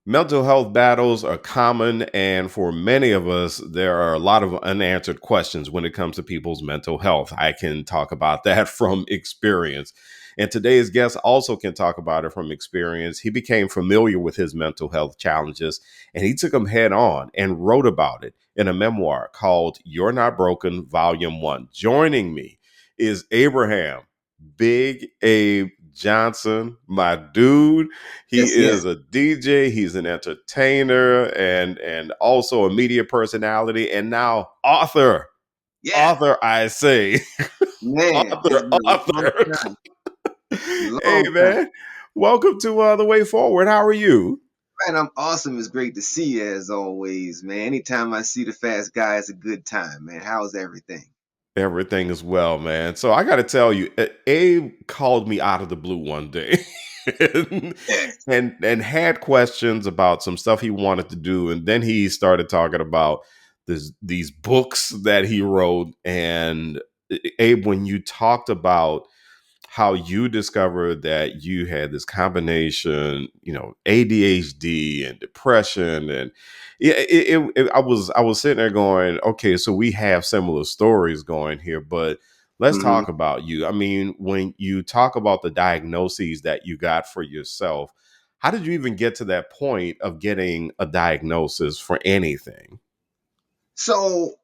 Mental health battles are common, and for many of us, there are a lot of unanswered questions when it comes to people's mental health. I can talk about that from experience. And today's guest also can talk about it from experience. He became familiar with his mental health challenges and he took them head on and wrote about it in a memoir called You're Not Broken, Volume 1. Joining me is Abraham Big Abe Johnson, my dude. He Yes, yes, is a DJ, he's an entertainer and also a media personality and now author. yeah, Author, I say. man. It's author, been a long author. time, Hey long time. man, welcome to The Way Forward. How are you? Man, I'm awesome. It's great to see you as always, man. Anytime I see the fast guy, it's a good time, man. How's everything? Everything is well, man. So I got to tell you, Abe called me out of the blue one day, and, Yes. and had questions about some stuff he wanted to do, and then he started talking about these books that he wrote. And Abe, when you talked about how you discovered that you had this combination, ADHD and depression, and I was sitting there going, okay, so we have similar stories going here, but let's hmm talk about you. I mean, when you talk about the diagnoses that you got for yourself, how did you even get to that point of getting a diagnosis for anything? So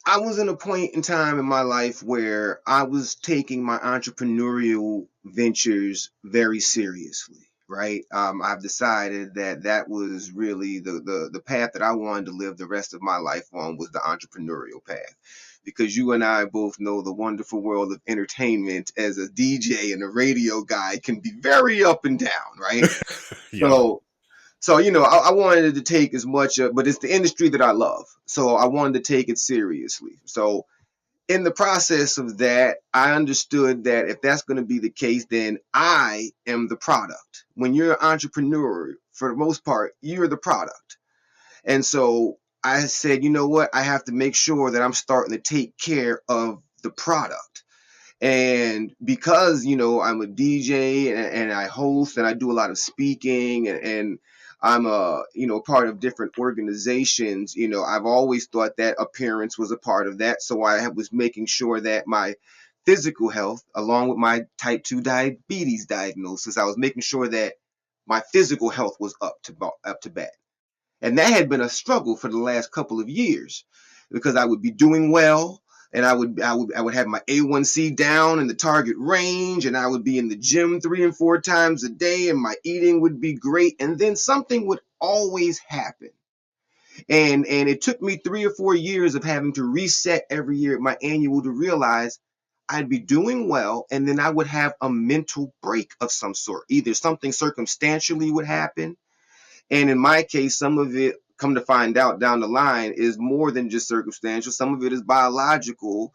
I was in a point in time in my life where I was taking my entrepreneurial ventures very seriously. Right. I've decided that that was really the path that I wanted to live the rest of my life on was the entrepreneurial path. Because you and I both know the wonderful world of entertainment as a DJ and a radio guy can be very up and down, right? Yeah. So I wanted to take as much, but it's the industry that I love. So I wanted to take it seriously. So in the process of that, I understood that if that's going to be the case, then I am the product. When you're an entrepreneur, for the most part, you're the product. And so I said, you know what? I have to make sure that I'm starting to take care of the product. And because, I'm a DJ and I host and I do a lot of speaking and I'm part of different organizations, I've always thought that appearance was a part of that. So I was making sure that my physical health, along with my type 2 diabetes diagnosis, I was making sure that my physical health was up to bat. And that had been a struggle for the last couple of years because I would be doing well and I would have my A1C down in the target range and I would be in the gym 3 and 4 times a day and my eating would be great. And then something would always happen. And it took me 3 or 4 years of having to reset every year at my annual to realize I'd be doing well, and then I would have a mental break of some sort. Either something circumstantially would happen, and in my case, some of it, come to find out down the line, is more than just circumstantial. Some of it is biological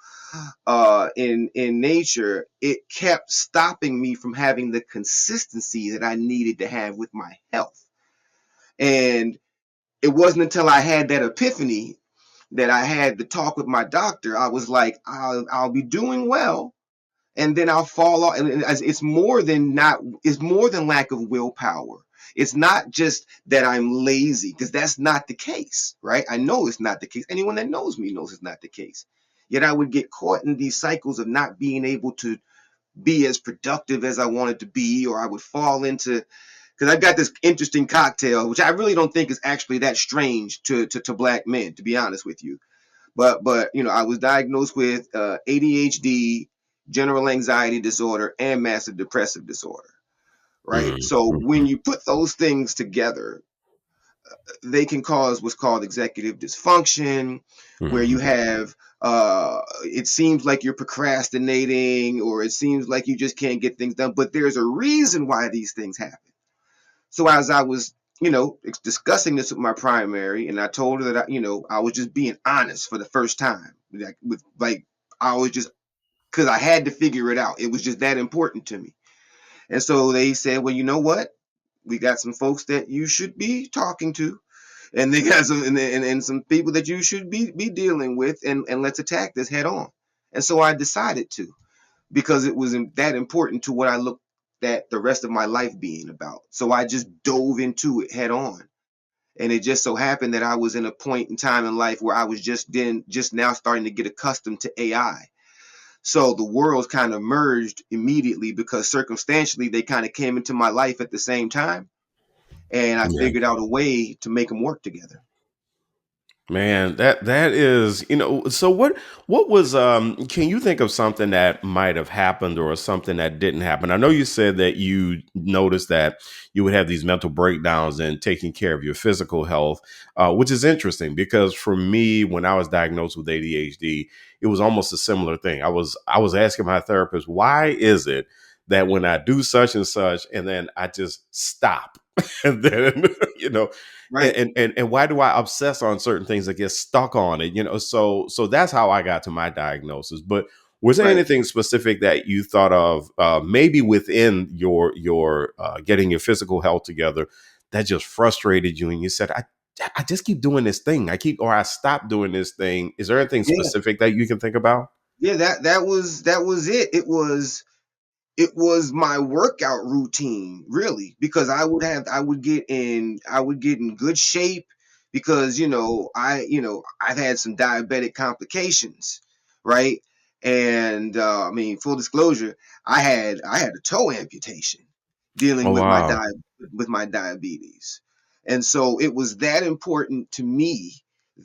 in nature. It kept stopping me from having the consistency that I needed to have with my health. And it wasn't until I had that epiphany that I had the talk with my doctor. I was like, I'll be doing well, and then I'll fall off. And it's more than not. It's more than lack of willpower. It's not just that I'm lazy, because that's not the case, right? I know it's not the case. Anyone that knows me knows it's not the case. Yet I would get caught in these cycles of not being able to be as productive as I wanted to be, or I would fall into, because I've got this interesting cocktail, which I really don't think is actually that strange to black men, to be honest with you. But I was diagnosed with ADHD, general anxiety disorder, and massive depressive disorder. Right. Mhm, So when mhm, you put those things together, they can cause what's called executive dysfunction, where you mhm. have it seems like you're procrastinating, or it seems like you just can't get things done. But there's a reason why these things happen. So as I was, discussing this with my primary, and I told her that I was just being honest for the first time, like I was just, because I had to figure it out. It was just that important to me. And so they said, well, you know what? We got some folks that you should be talking to, and they got some and some people that you should be dealing with, and let's attack this head on. And so I decided to, because it was that important to what I look that the rest of my life being about. So I just dove into it head on. And it just so happened that I was in a point in time in life where I was just now starting to get accustomed to AI. So the worlds kind of merged immediately because circumstantially they kind of came into my life at the same time, and I Yeah. figured out a way to make them work together. Man, that is, so what was can you think of something that might have happened or something that didn't happen? I know you said that you noticed that you would have these mental breakdowns and taking care of your physical health, which is interesting because for me, when I was diagnosed with ADHD, it was almost a similar thing. I was asking my therapist, why is it that when I do such and then I just stop and then you know Right, and why do I obsess on certain things that get stuck on it? So that's how I got to my diagnosis. But was there right. anything specific that you thought of, maybe within your getting your physical health together, that just frustrated you, and you said, I just keep doing this thing. I stopped doing this thing. Is there anything Yeah, specific that you can think about? yeah. That was it. It was my workout routine, really, because I would get in good shape, because I've had some diabetic complications, right? And I mean, full disclosure, I had a toe amputation dealing Oh with my wow. diabetes. And so it was that important to me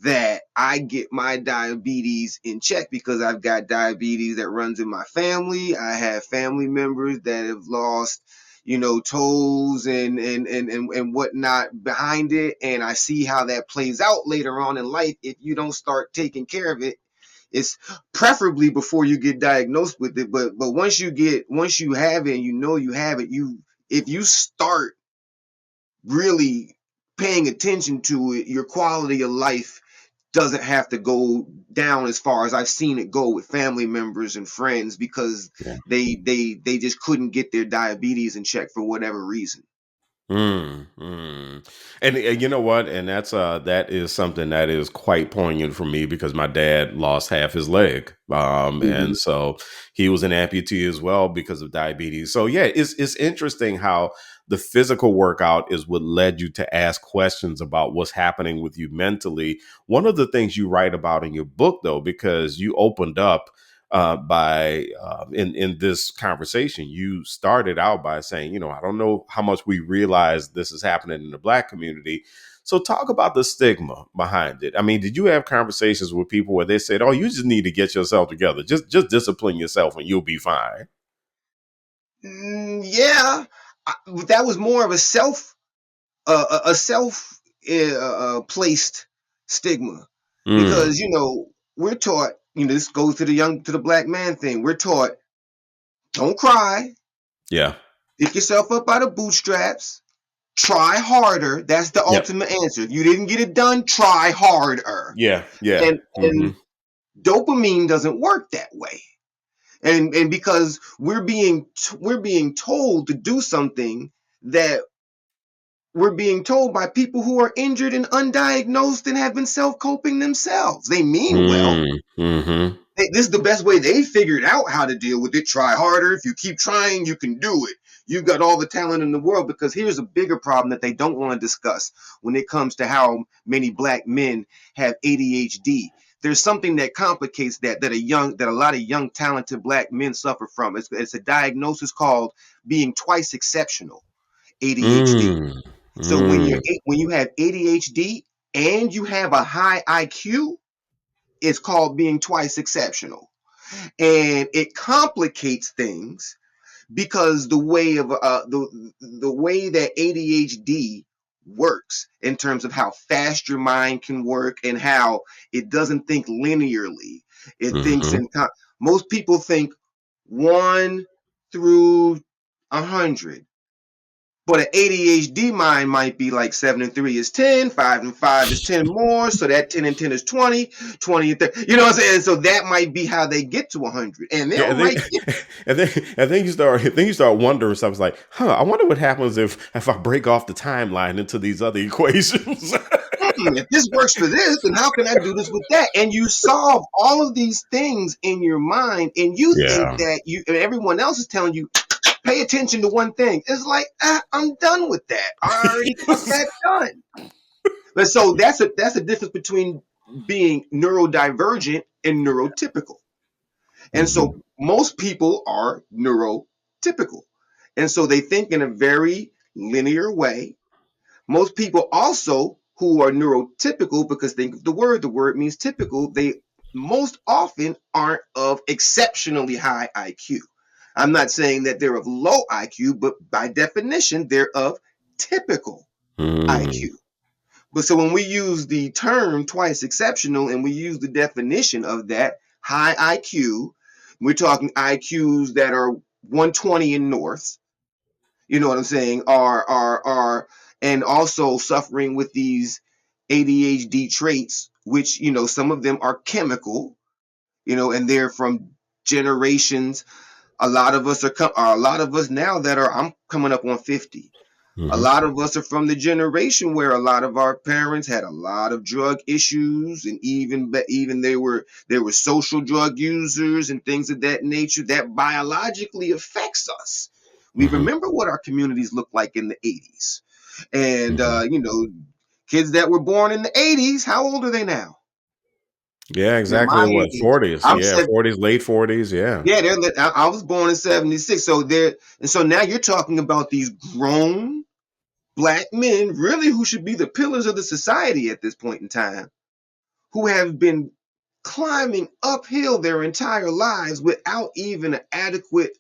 that I get my diabetes in check, because I've got diabetes that runs in my family. I have family members that have lost, toes and whatnot behind it. And I see how that plays out later on in life if you don't start taking care of it. It's preferably before you get diagnosed with it, but once you have it and you have it, if you start really paying attention to it, your quality of life doesn't have to go down as far as I've seen it go with family members and friends, because they just couldn't get their diabetes in check for whatever reason. Mm, mm. And you know what? And that is something that is quite poignant for me because my dad lost half his leg. Mm-hmm. And so he was an amputee as well because of diabetes. So yeah, it's interesting how the physical workout is what led you to ask questions about what's happening with you mentally. One of the things you write about in your book, though, because you opened up by in this conversation, you started out by saying, I don't know how much we realize this is happening in the Black community. So talk about the stigma behind it. I mean, did you have conversations with people where they said, "Oh, you just need to get yourself together, just discipline yourself, and you'll be fine"? Yeah, that was more of a self placed stigma, Mm, because we're taught. This goes to the black man thing. We're taught, don't cry, yeah. pick yourself up by the bootstraps, try harder. That's the Yep. ultimate answer. If you didn't get it done, try harder. Yeah. Yeah. And Hmm. dopamine doesn't work that way. And because we're being told to do something that we're being told by people who are injured and undiagnosed and have been self-coping themselves. They mean well. Mm, hmm. This is the best way they figured out how to deal with it. Try harder. If you keep trying, you can do it. You've got all the talent in the world. Because here's a bigger problem that they don't want to discuss when it comes to how many black men have ADHD. There's something that complicates that a lot of young talented black men suffer from. It's a diagnosis called being twice exceptional, ADHD. Mm, So when mm, you have ADHD and you have a high IQ, it's called being twice exceptional. And it complicates things, because the way that ADHD works in terms of how fast your mind can work and how it doesn't think linearly. It thinks hmm. most people think 1 through 100. But an ADHD mind might be like 7 and 3 is 10, 5 and 5 is 10 more, so that 10 and 10 is 20, 20 and 30. You know what I'm saying? So that might be how they get to 100. And they Yeah, might get, and then you start wondering stuff. It's like, I wonder what happens if I break off the timeline into these other equations. if this works for this, then how can I do this with that? And you solve all of these things in your mind, and you think Yeah. that everyone else is telling you, Pay attention to one thing. It's like, I'm done with that. I already got that done. But so that's a difference between being neurodivergent and neurotypical. And Hmm. so most people are neurotypical. And so they think in a very linear way. Most people also who are neurotypical, because think of the word means typical, they most often aren't of exceptionally high IQ. I'm not saying that they're of low IQ, but by definition, they're of typical Hmm. IQ. But so when we use the term twice exceptional and we use the definition of that high IQ, we're talking IQs that are 120 and north, you know what I'm saying, are and also suffering with these ADHD traits, which, some of them are chemical, and they're from generations. A lot of us now that are, I'm coming up on 50. A Hmm. lot of us are from the generation where a lot of our parents had a lot of drug issues, and even they were social drug users and things of that nature that biologically affects us. We Hmm. remember what our communities looked like in the 80s. And Hmm. kids that were born in the 80s, how old are they now? Yeah, They're exactly. my What, age. 40s? I'm Yeah, seven. 40s, late 40s. Yeah. Yeah, I was born in 76. So now you're talking about these grown black men, really, who should be the pillars of the society at this point in time, who have been climbing uphill their entire lives without even an adequate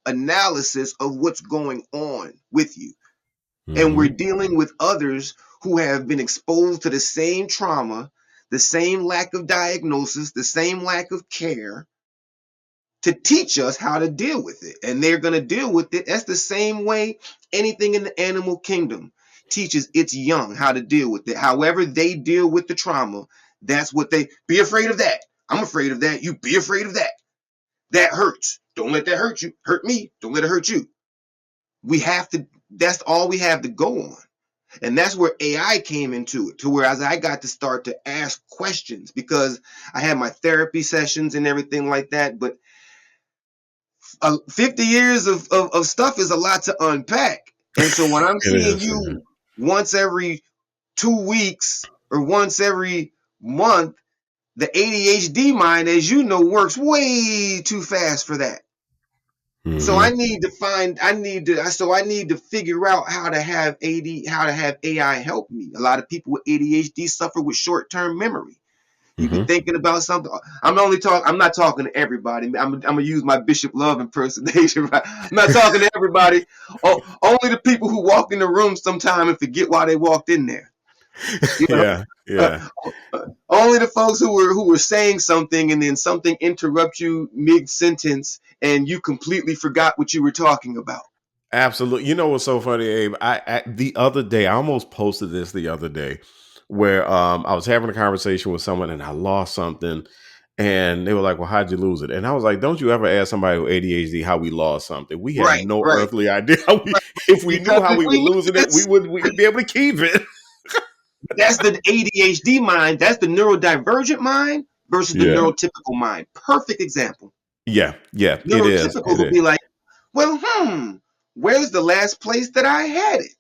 analysis of what's going on with you. And we're Hmm. dealing with others who have been exposed to the same trauma, the same lack of diagnosis, the same lack of care, to teach us how to deal with it. And they're going to deal with it. That's the same way anything in the animal kingdom teaches its young how to deal with it. However, they deal with the trauma, that's what they be afraid of that. I'm afraid of that. You be afraid of that. That hurts. Don't let that hurt you. Hurt me. Don't let it hurt you. We have to, that's all we have to go on. And that's where AI came into it, to where as I got to start to ask questions, because I had my therapy sessions and everything like that. But 50 years of stuff is a lot to unpack. And so when I'm It seeing is. Yeah. you once every 2 weeks or once every month, the ADHD mind, as you know, works way too fast for that. So Hmm. I need to figure out how to have AI help me. A lot of people with ADHD suffer with short-term memory. You be Hmm. thinking about something. I'm not talking to everybody. I'm gonna use my Bishop Love impersonation. Right? I'm not talking to everybody. Only the people who walk in the room sometime and forget why they walked in there. You know, Yeah. Yeah. only the folks who were saying something and then something interrupts you mid sentence and you completely forgot what you were talking about. Absolutely. You know what's so funny, Abe? The other day, I almost posted this the other day, where I was having a conversation with someone and I lost something, and they were like, "Well, how'd you lose it?" And I was like, "Don't you ever ask somebody with ADHD how we lost something? We have Right, no right, earthly idea how we. If we knew because how if we were we losing it, lose, we'd be able to keep it." that's the ADHD mind. That's the neurodivergent mind versus the Yeah. neurotypical mind. Perfect example. Yeah. Yeah. It is. Neurotypicals It will is. be like, well, where's the last place that I had it?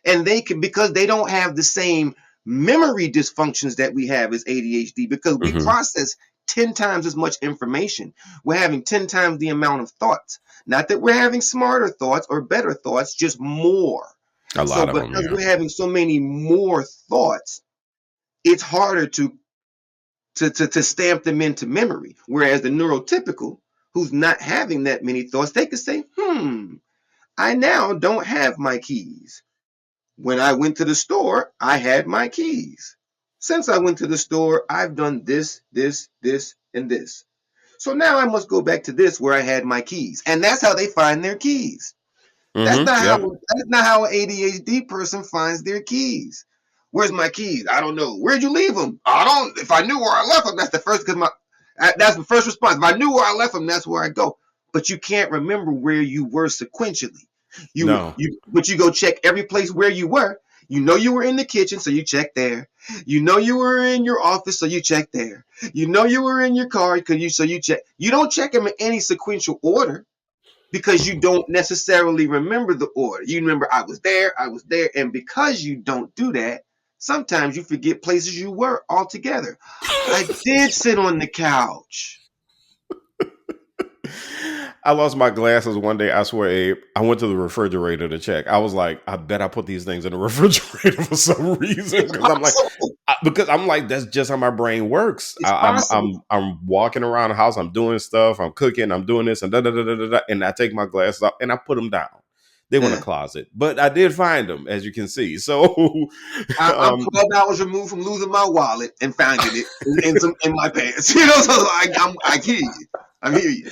And they can, because they don't have the same memory dysfunctions that we have as ADHD, because we Hmm. process 10 times as much information. We're having 10 times the amount of thoughts. Not that we're having smarter thoughts or better thoughts, just more. A So lot of them. because Yeah. we're having so many more thoughts, it's harder to stamp them into memory. Whereas the neurotypical, who's not having that many thoughts, they could say, I now don't have my keys. When I went to the store, I had my keys. Since I went to the store, I've done this, this, this, and this. So now I must go back to this where I had my keys. And that's how they find their keys. That's Hmm. not how Yep. that's not how an ADHD person finds their keys. Where's my keys? I don't know. Where'd you leave them? I don't. If I knew where I left them, that's the first response. If I knew where I left them, that's where I go. But you can't remember where you were sequentially. No. But you go check every place where you were. You know you were in the kitchen, so you check there. You know you were in your office, so you check there. You know you were in your car, so you check. You don't check them in any sequential order. because you Mhm. don't necessarily remember the order. You remember I was there, and because you don't do that, sometimes you forget places you were altogether. I did sit on the couch. I lost my glasses one day. I swear, Abe. I went to the refrigerator to check. I was like, I bet I put these things in the refrigerator for some reason It's possible. because I'm like, that's just how my brain works. It's possible. I'm walking around the house. I'm doing stuff. I'm cooking. I'm doing this and da da da da da. And I take my glasses off and I put them down. They were in the Yeah. closet, but I did find them, as you can see. So, I'm um, 12 hours removed from losing my wallet and finding it in my pants. So I hear you. I hear you.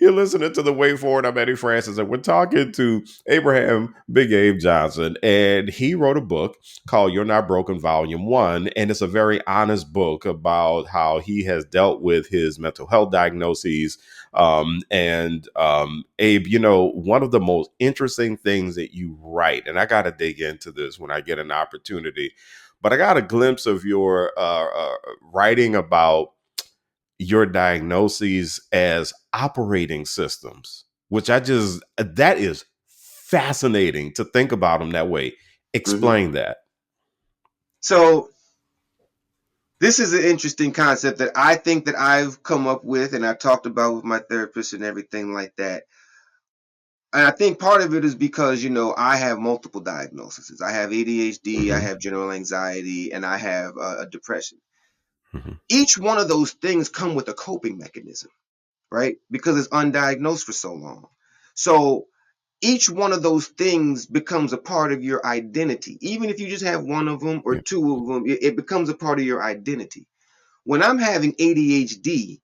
You're listening to the Way Forward. I'm Eddie Francis, and we're talking to Abraham Big Abe Johnson. And he wrote a book called You're Not Broken, Volume 1. And it's a very honest book about how he has dealt with his mental health diagnoses. Abe, one of the most interesting things that you write, and I got to dig into this when I get an opportunity, but I got a glimpse of your writing about your diagnoses as operating systems, which that is fascinating to think about them that way. Hmm. Explain that. So this is an interesting concept that I think that I've come up with and I've talked about with my therapist and everything like that. And I think part of it is because, I have multiple diagnoses. I have ADHD, I Hmm. have general anxiety, and I have depression. Hmm. Each one of those things come with a coping mechanism, right? Because it's undiagnosed for so long. So each one of those things becomes a part of your identity. Even if you just have one of them or Yeah. two of them, it becomes a part of your identity. When I'm having ADHD,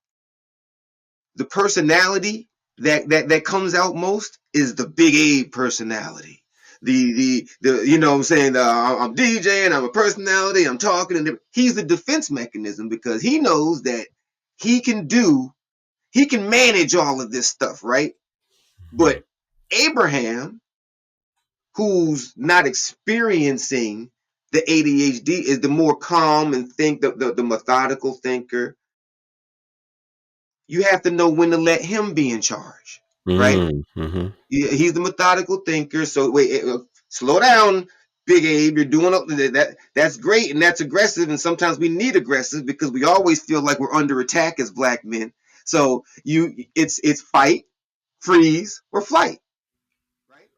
the personality that comes out most is the Big A personality. The you know what I'm saying, I'm DJing, I'm a personality, I'm talking, and he's the defense mechanism because he knows that he can do he can manage all of this stuff, right? But Abraham, who's not experiencing the ADHD, is the more calm and think the methodical thinker. You have to know when to let him be in charge, right? Mm-hmm. He's the methodical thinker. So wait, slow down, Big Abe. You're doing that. That's great and that's aggressive. And sometimes we need aggressive because we always feel like we're under attack as black men. So it's fight, freeze, or flight, right?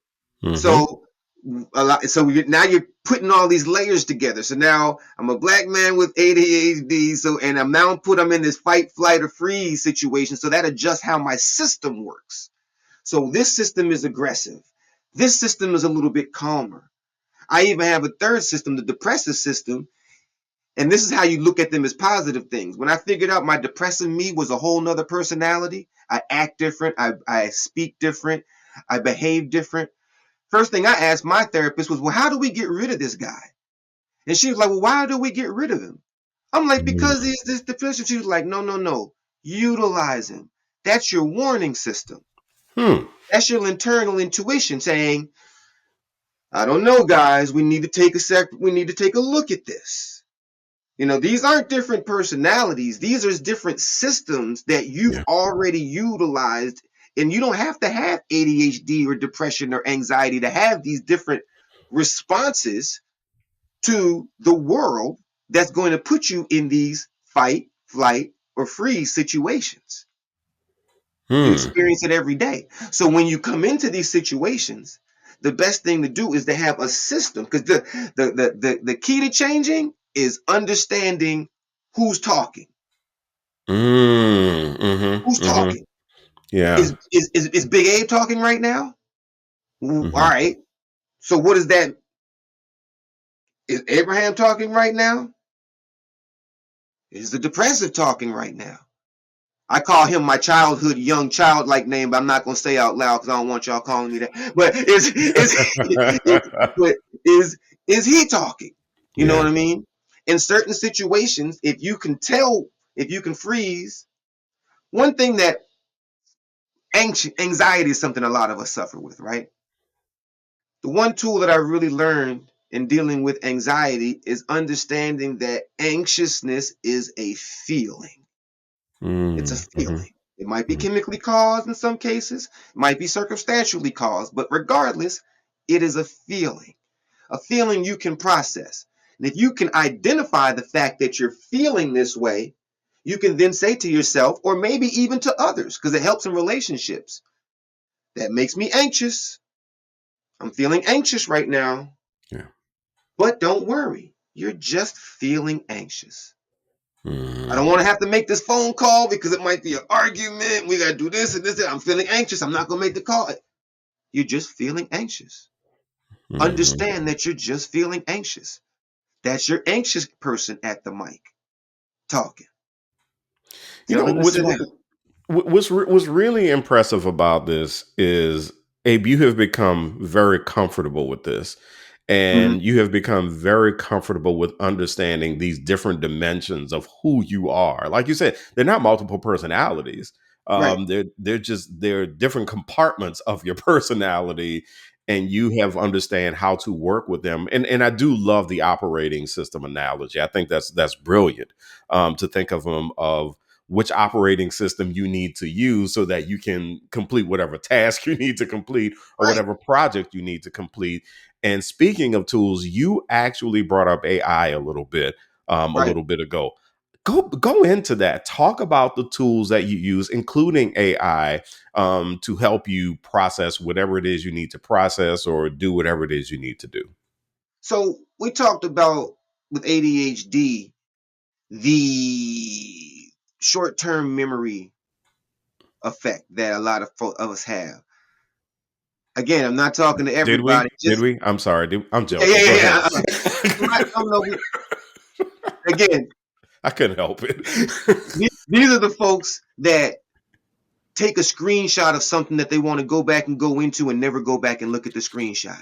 Hmm. So now you're putting all these layers together. So now I'm a black man with ADHD. So and I'm in this fight, flight, or freeze situation. So that adjusts how my system works. So this system is aggressive. This system is a little bit calmer. I even have a third system, the depressive system. And this is how you look at them as positive things. When I figured out my depressive me was a whole nother personality, I act different, I speak different, I behave different. First thing I asked my therapist was, well, how do we get rid of this guy? And she was like, well, why do we get rid of him? I'm like, because he's this depression. She was like, no, no, no. Utilize him. That's your warning system. Hmm. That's your internal intuition saying, I don't know, guys. We need to take a look at this. These aren't different personalities. These are different systems that you've Yeah. already utilized. And you don't have to have ADHD or depression or anxiety to have these different responses to the world that's going to put you in these fight, flight, or freeze situations. You Hmm. experience it every day. So when you come into these situations, the best thing to do is to have a system because the key to changing is understanding who's talking. Who's Mm-hmm. talking? Yeah. Is Big Abe talking right now? All Hmm. right. So what is that? Is Abraham talking right now? Is the depressive talking right now? I call him my childhood young childlike name, but I'm not gonna say out loud because I don't want y'all calling me that. But but is is he talking? You know what Yeah. I mean? In certain situations, if you can freeze, one thing that anxiety is something a lot of us suffer with, right? The one tool that I really learned in dealing with anxiety is understanding that anxiousness is a feeling. It's a Mm-hmm. feeling. It might be Mhm. chemically caused in some cases, it might be circumstantially caused, but regardless, it is a feeling you can process. And if you can identify the fact that you're feeling this way, you can then say to yourself, or maybe even to others, because it helps in relationships, that makes me anxious. I'm feeling anxious right now. Yeah. But don't worry, you're just feeling anxious. I Mhm. don't want to have to make this phone call because it might be an argument. We got to do this and this. I'm feeling anxious. I'm not going to make the call. You're just feeling anxious. Mhm. Understand that you're just feeling anxious. That's your anxious person at the mic talking, You know telling us to sit down. what's really impressive about this is, Abe, you have become very comfortable with this, Mm-hmm. and you have become very comfortable with understanding these different dimensions of who you are. Like you said, they're not multiple personalities. Right, They're different compartments of your personality, and you have understand how to work with them. And I do love the operating system analogy. I think that's brilliant, to think of them of which operating system you need to use so that you can complete whatever task you need to complete or right, whatever project you need to complete. And speaking of tools, you actually brought up AI a right. little bit ago. Go into that. Talk about the tools that you use, including AI, to help you process whatever it is you need to process or do whatever it is you need to do. So we talked about with ADHD, the short-term memory effect that a lot of us have. Again, I'm not talking to Did we? everybody. Did Just we? I'm sorry. I'm yeah, yeah, joking. yeah, Go yeah. ahead. I'm not. No. Again, I couldn't help it. these are the folks that take a screenshot of something that they want to go back and go into and never go back and look at the screenshot.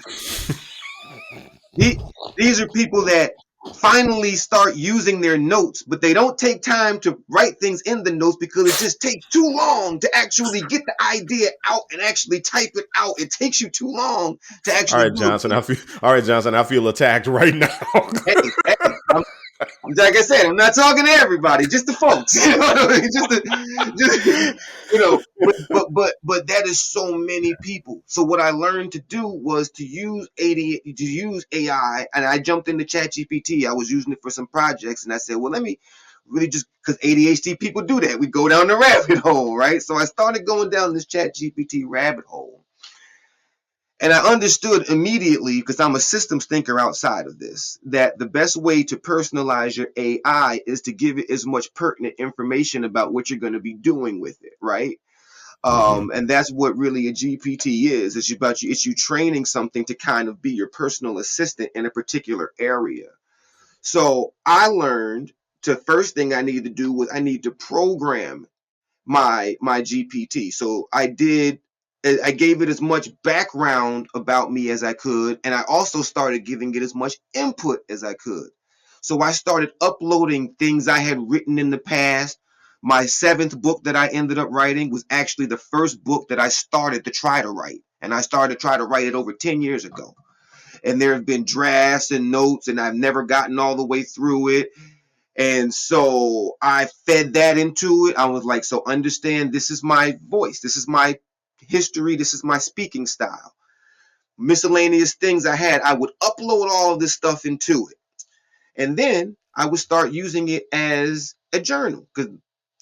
These are people that finally start using their notes, but they don't take time to write things in the notes because it just takes too long to actually get the idea out and actually type it out. It takes you too long to All actually right, do Johnson. it. All right, Johnson. I feel attacked right now. Hey, like I said, I'm not talking to everybody, just the folks. Just but that is so many people. So what I learned to do was to use AI, and I jumped into ChatGPT. I was using it for some projects, and I said, well, let me really just because ADHD people do that. We go down the rabbit hole, right? So I started going down this ChatGPT rabbit hole. And I understood immediately, because I'm a systems thinker outside of this, that the best way to personalize your AI is to give it as much pertinent information about what you're going to be doing with it, right? Mhm. And that's what really a GPT is. It's you training something to kind of be your personal assistant in a particular area. So I learned to first thing I needed to do was I need to program my GPT. So I gave it as much background about me as I could, and I also started giving it as much input as I could. So I started uploading things I had written in the past. My seventh book that I ended up writing was actually the first book that I started to try to write. And I started to try to write it over 10 years ago. And there have been drafts and notes, and I've never gotten all the way through it. And so I fed that into it. I was like, so understand this is my voice. This is my history. This is my speaking style. Miscellaneous things I had, I would upload all of this stuff into it. And then I would start using it as a journal because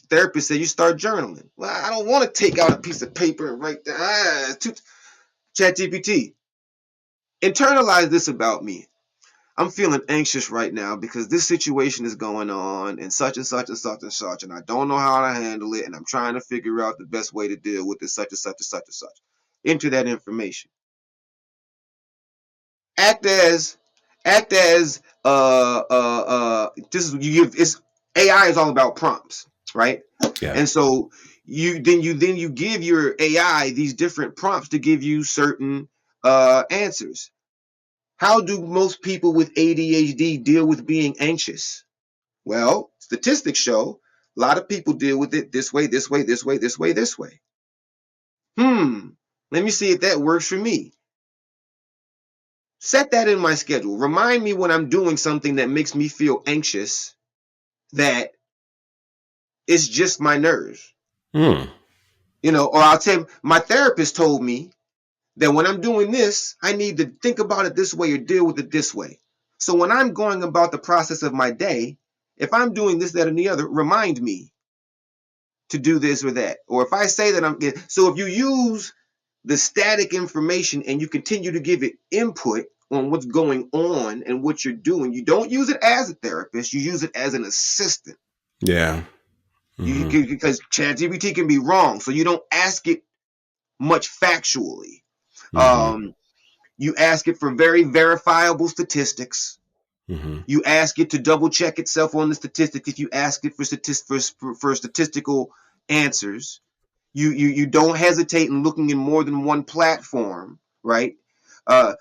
therapists say you start journaling. Well, I don't want to take out a piece of paper and write that. ChatGPT, internalize this about me. I'm feeling anxious right now because this situation is going on and such and such and such and such, and I don't know how to handle it, and I'm trying to figure out the best way to deal with it, such and such and such and such. Enter that information. Act as, act as, this is you give. It's AI is all about prompts, right? Yeah. And so you give your AI these different prompts to give you certain answers. How do most people with ADHD deal with being anxious? Well, statistics show a lot of people deal with it this way, this way, this way, this way, this way. Hmm. Let me see if that works for me. Set that in my schedule. Remind me when I'm doing something that makes me feel anxious that it's just my nerves. Hmm. Or I'll tell my therapist told me that when I'm doing this, I need to think about it this way or deal with it this way. So when I'm going about the process of my day, if I'm doing this, that, and the other, remind me to do this or that. Or if I say that so if you use the static information and you continue to give it input on what's going on and what you're doing, you don't use it as a therapist, you use it as an assistant. Yeah. Hmm. Because ChatGPT can be wrong, so you don't ask it much factually. Hmm. Um, you ask it for very verifiable statistics. Hmm. You ask it to double check itself on the statistics. If you ask it for statistical answers, you don't hesitate in looking in more than one platform, right? Uh,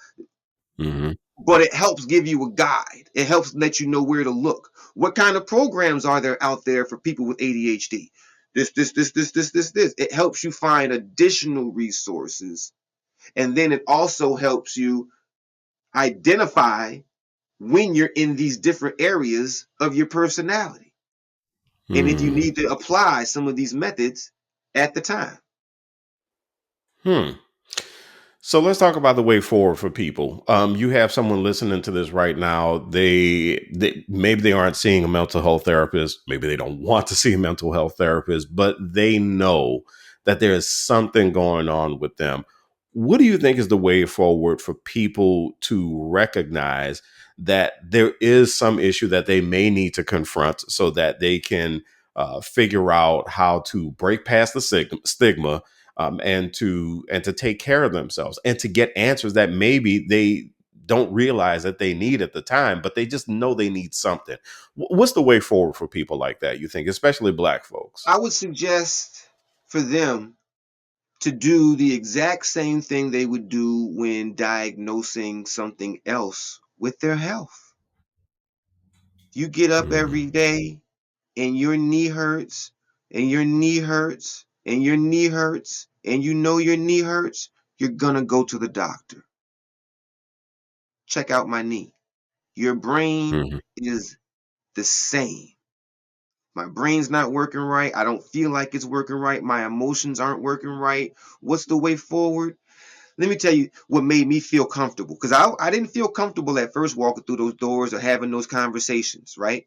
Hmm. but it helps give you a guide. It helps let you know where to look. What kind of programs are there out there for people with ADHD? This. It helps you find additional resources, and then it also helps you identify when you're in these different areas of your personality, and if you Hmm. need to apply some of these methods at the time. Hmm. So let's talk about the way forward for people. You have someone listening to this right now. They maybe they aren't seeing a mental health therapist. Maybe they don't want to see a mental health therapist, but they know that there is something going on with them. What do you think is the way forward for people to recognize that there is some issue that they may need to confront so that they can figure out how to break past the stigma, and to take care of themselves and to get answers that maybe they don't realize that they need at the time, but they just know they need something. What's the way forward for people like that, you think, especially Black folks? I would suggest for them to do the exact same thing they would do when diagnosing something else with their health. You get up Mm, every day and your knee hurts, and your knee hurts, and your knee hurts, and you know your knee hurts, you're gonna go to the doctor. Check out my knee. Your brain mhm, is the same. My brain's not working right. I don't feel like it's working right. My emotions aren't working right. What's the way forward? Let me tell you what made me feel comfortable. Because I didn't feel comfortable at first walking through those doors or having those conversations, right?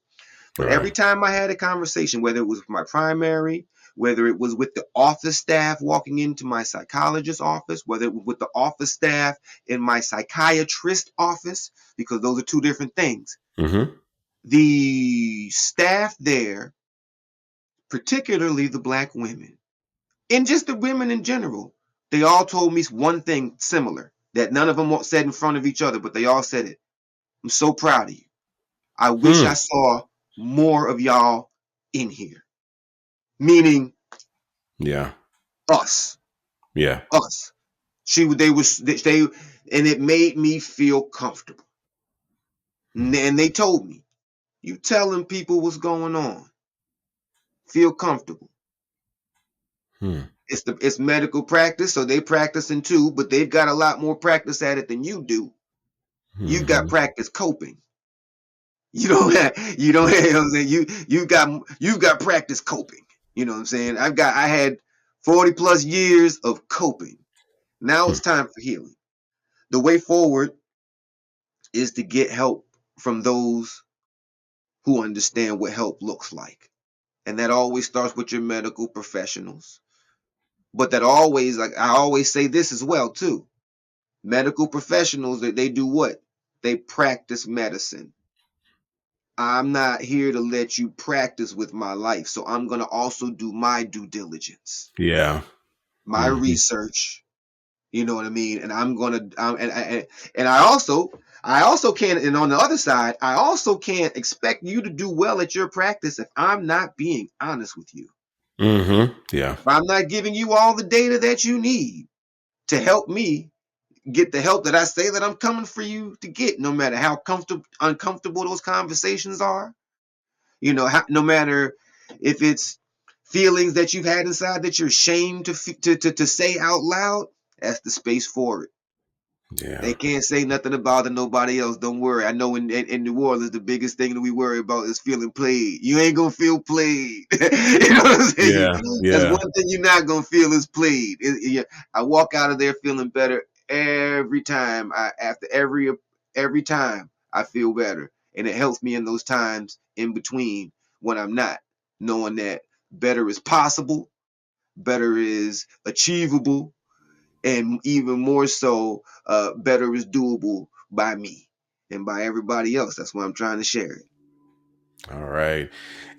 But every right. time I had a conversation, whether it was with my primary, whether it was with the office staff walking into my psychologist's office, whether it was with the office staff in my psychiatrist office, because those are two different things. Hmm. The staff there, particularly the Black women, and just the women in general, they all told me one thing similar that none of them said in front of each other, but they all said it. I'm so proud of you. I wish I Hmm. saw more of y'all in here. Meaning Yeah. us, Yeah. us. They, and it made me feel comfortable. Hmm. And they told me, you telling people what's going on, feel comfortable. Hmm. It's medical practice, so they practicing too, but they've got a lot more practice at it than you do. You've got Hmm. practice coping. You know what I'm saying? You've got practice coping. You know what I'm saying? I had 40 plus years of coping. Now Hmm. it's time for healing. The way forward is to get help from those who understand what help looks like. And that always starts with your medical professionals. But that always, like I always say this as well too. Medical professionals, they do what? They practice medicine. I'm not here to let you practice with my life. So I'm going to also do my due diligence, Yeah. my Hmm. research. You know what I mean? And I'm going to, and I also can't, and on the other side, I also can't expect you to do well at your practice if I'm not being honest with you. Hmm. Yeah. If I'm not giving you all the data that you need to help me get the help that I say that I'm coming for you to get, no matter how comfortable, uncomfortable those conversations are. No matter if it's feelings that you've had inside that you're ashamed to say out loud, that's the space for it. Yeah. They can't say nothing about it, nobody else. Don't worry. I know in New Orleans, the biggest thing that we worry about is feeling played. You ain't gonna feel played. You know what I'm saying? Yeah. That's Yeah. one thing you're not gonna feel is played. I walk out of there feeling better every time. After every time I feel better, and it helps me in those times in between when I'm not, knowing that better is possible, better is achievable, and even more so, better is doable by me and by everybody else. That's why I'm trying to share it. All right.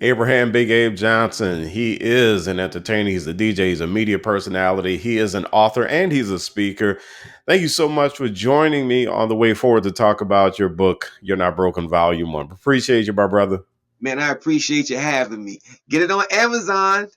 Abraham Big Abe Johnson, he is an entertainer. He's a DJ, he's a media personality, he is an author, and he's a speaker. Thank you so much for joining me on the way forward to talk about your book, You're Not Broken, Volume 1. Appreciate you, my brother. Man, I appreciate you having me. Get it on Amazon.